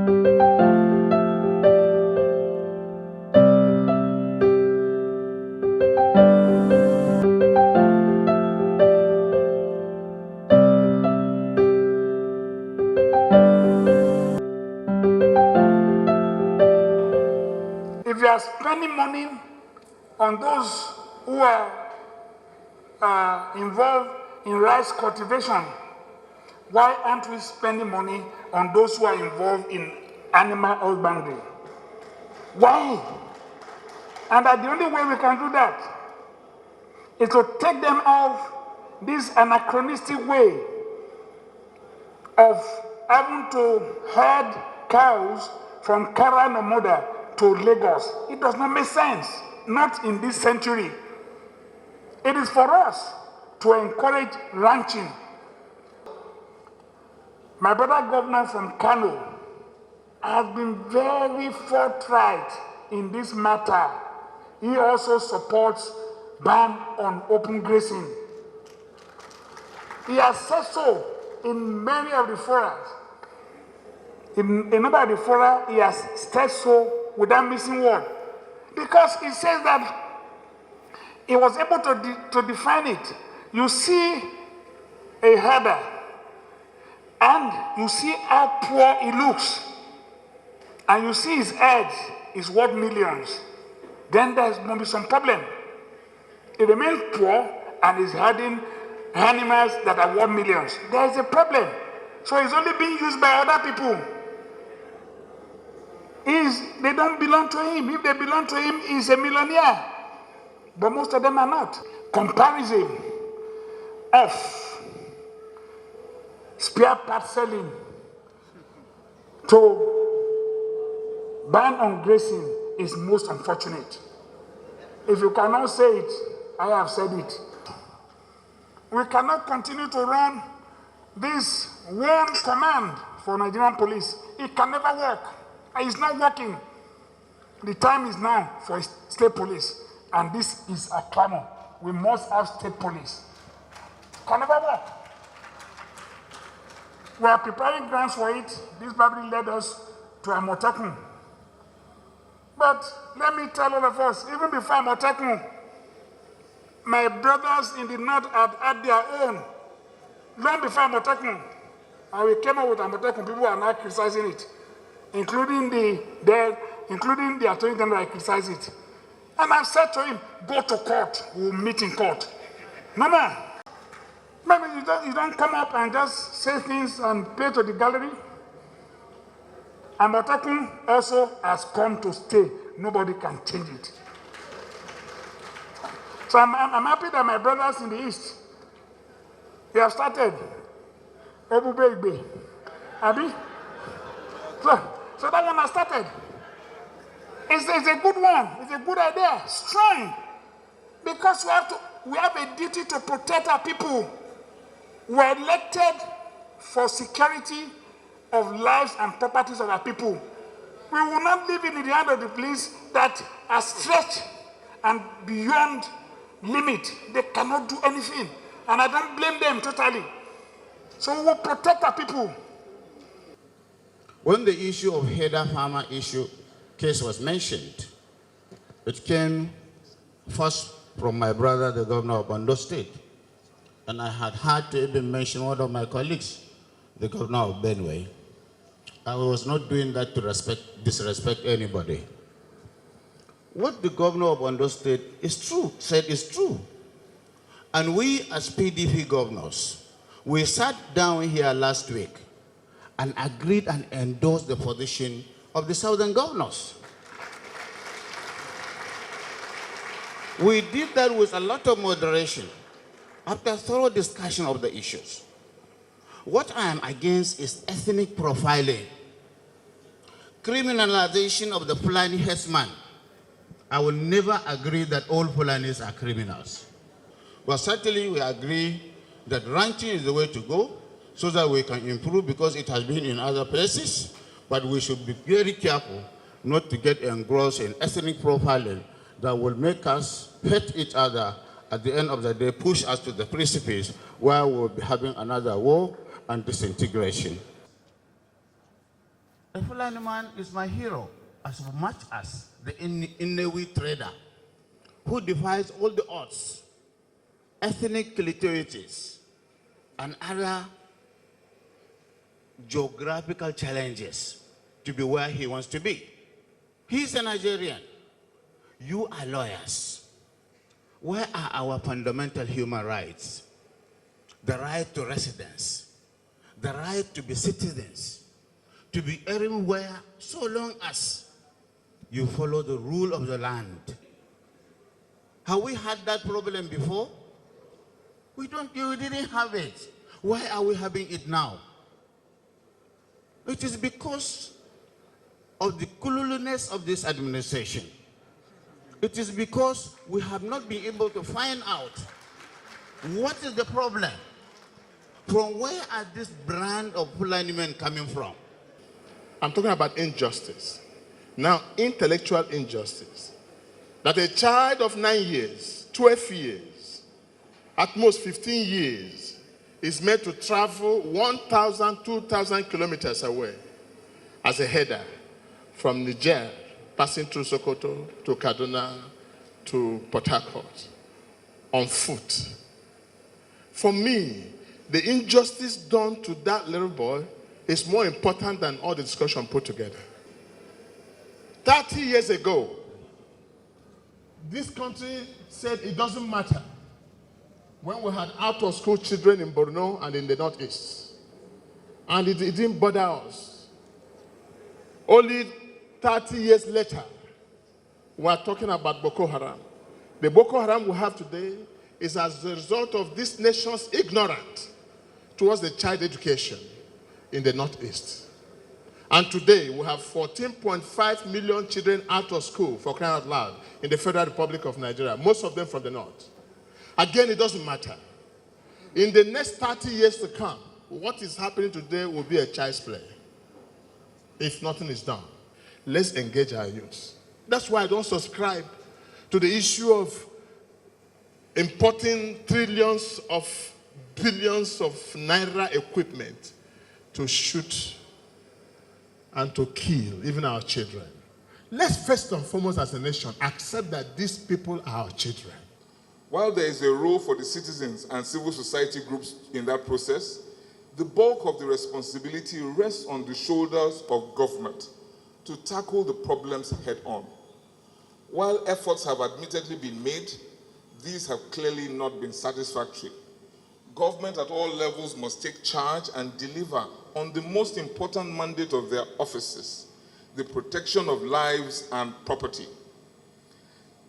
If you are spending money on those who are involved in rice cultivation, why aren't we spending money on those who are involved in animal husbandry? Why? And that the only way we can do that is to take them off this anachronistic way of having to herd cows from Kara Namoda to Lagos. It does not make sense, not in this century. It is for us to encourage ranching. My brother governor from Kano has been very forthright in this matter. He also supports ban on open grazing. He has said so in many of the forums. In a number of the fora, he has said so without missing word. Because he says that he was able to define it. You see a herder, and you see how poor he looks, and you see his head is worth millions, then there's going to be some problem. He remains poor and is herding animals that are worth millions. There is a problem. So it's only being used by other people. They don't belong to him. If they belong to him, he's a millionaire. But most of them are not. Comparison of spare part selling to ban on grazing is most unfortunate. If you cannot say it, I have said it. We cannot continue to run this one command for Nigerian police. It can never work. It's not working. The time is now for state police, and this is a clamor. We must have state police. It can never work. We are preparing grants for it. This probably led us to Amotekun. But let me tell all of us, even before Amotekun, my brothers in the north had their own. Long before Amotekun, and we came up with Amotekun, people are now criticizing it, including the attorney general criticize it. And I said to him, go to court, we'll meet in court. No, man. Maybe you don't come up and just say things and play to the gallery. Amotekun also has come to stay. Nobody can change it. So I'm happy that my brothers in the East, they have started. Ebube. Abi? So that one has started. It's a good one. It's a good idea. Strong. Because we have a duty to protect our people. We are elected for security of lives and properties of our people. We will not leave it in the hand of the police that are stretched and beyond limit. They cannot do anything. And I don't blame them totally. So we will protect our people. When the issue of header farmer case was mentioned, it came first from my brother, the governor of Ondo State. And I had to even mention one of my colleagues, the governor of Benue. I was not doing that to disrespect anybody. What the governor of Ondo State said is true. And we as PDP governors, we sat down here last week and agreed and endorsed the position of the southern governors. We did that with a lot of moderation after thorough discussion of the issues. What I am against is ethnic profiling, criminalization of the Fulani herdsman. I will never agree that all Fulanis are criminals. But certainly we agree that ranching is the way to go so that we can improve, because it has been in other places. But we should be very careful not to get engrossed in ethnic profiling that will make us hate each other, at the end of the day push us to the precipice where we'll be having another war and disintegration. A Fulani man is my hero as much as the Inewi trader who defies all the odds, ethnic clitoris, and other geographical challenges to be where he wants to be. He's a Nigerian. You are lawyers. Where are our fundamental human rights? The right to residence, the right to be citizens, to be everywhere so long as you follow the rule of the land. Have we had that problem before? We didn't have it. Why are we having it now? It is because of the cluelessness of this administration. It is because we have not been able to find out what is the problem. From where are this brand of Fulani men coming from? I'm talking about injustice. Now, intellectual injustice. That a child of 9 years, 12 years, at most 15 years, is made to travel 1,000, 2,000 kilometers away as a header from Niger, passing through Sokoto to Kaduna to Port Harcourt on foot. For me, the injustice done to that little boy is more important than all the discussion put together. 30 years ago, this country said it doesn't matter when we had out-of-school children in Borno and in the Northeast. And it didn't bother us. Only 30 years later, we are talking about Boko Haram. The Boko Haram we have today is as a result of this nation's ignorance towards the child education in the Northeast. And today, we have 14.5 million children out of school, for crying out loud, in the Federal Republic of Nigeria, most of them from the North. Again, it doesn't matter. In the next 30 years to come, what is happening today will be a child's play if nothing is done. Let's engage our youth. That's why I don't subscribe to the issue of importing trillions of billions of naira equipment to shoot and to kill even our children. Let's first and foremost as a nation accept that these people are our children. While there is a role for the citizens and civil society groups in that process, the bulk of the responsibility rests on the shoulders of government to tackle the problems head-on. While efforts have admittedly been made, these have clearly not been satisfactory. Government at all levels must take charge and deliver on the most important mandate of their offices, the protection of lives and property.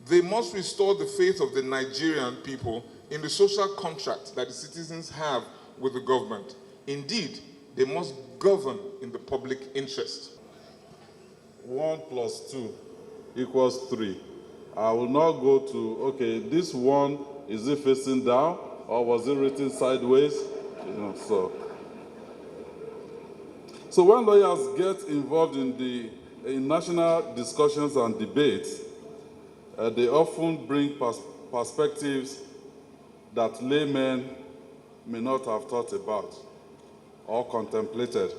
They must restore the faith of the Nigerian people in the social contract that the citizens have with the government. Indeed, they must govern in the public interest. 1 + 2 = 3. I will not go to, okay, this one, is it facing down or was it written sideways? So when lawyers get involved in national discussions and debates, they often bring perspectives that laymen may not have thought about or contemplated.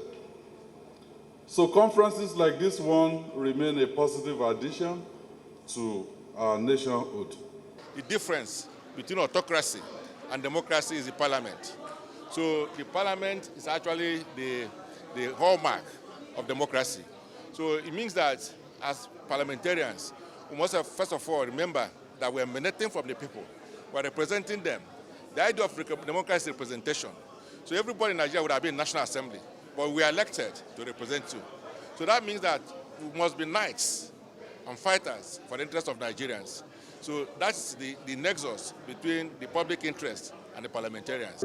So conferences like this one remain a positive addition to our nationhood. The difference between autocracy and democracy is the parliament. So the parliament is actually the hallmark of democracy. So it means that as parliamentarians, we must have, first of all, remember that we are emanating from the people. We are representing them. The idea of democracy is representation. So everybody in Nigeria would have been National Assembly, but we are elected to represent you. So that means that we must be knights and fighters for the interest of Nigerians. So that's the nexus between the public interest and the parliamentarians.